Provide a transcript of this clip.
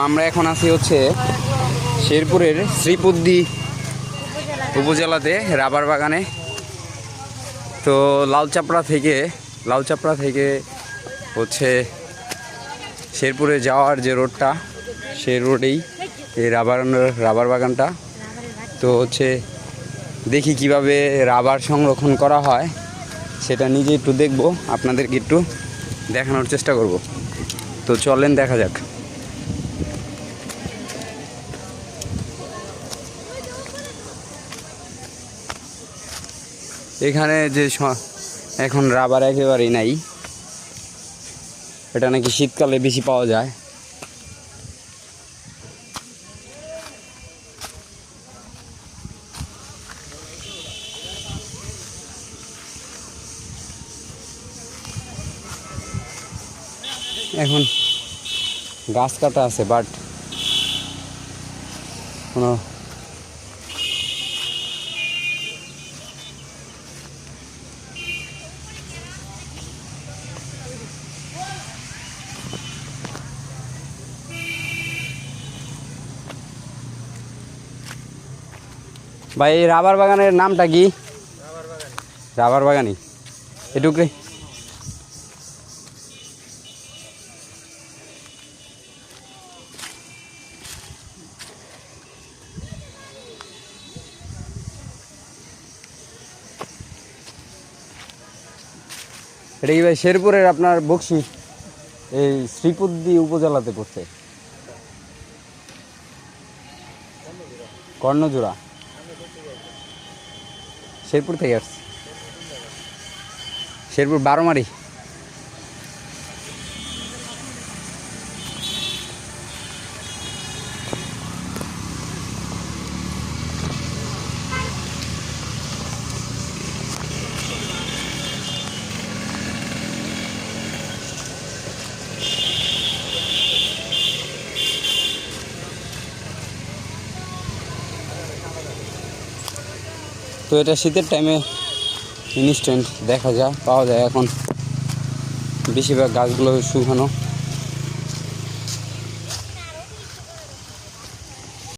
আমরা এখন আছি হচ্ছে শেরপুরের শ্রীপুদ্দি উপজেলাতে রাবার বাগানে। তো লাউচাপড়া থেকে হচ্ছে শেরপুরে যাওয়ার যে রোডটা, সেই রোডেই এই রাবার বাগানটা। তো হচ্ছে দেখি কিভাবে রাবার সংরক্ষণ করা হয়, সেটা নিজে একটু দেখব, আপনাদেরকে একটু দেখানোর চেষ্টা করব। তো চলেন দেখা যাক। এখানে যে এখন রাবার একেবারেই নাই, এটা নাকি শীতকালে বেশি পাওয়া যায়। এখন গাছ কাটা আছে, বাট কোনো ভাই, এই রাবার বাগানের নামটা কি? রাবার বাগানই এটুকু। এটা কি ভাই শেরপুরের আপনার বকশি এই শ্রীপুদ্দি উপজেলাতে পড়ছে? কর্ণজোড়া, শেরপুর থেকে আসছে। শেরপুর 12মারি। তো এটা শীতের টাইমে ইনস্ট্যান্ট পাওয়া যায়। এখন বেশিরভাগ গাছগুলো শুকানো।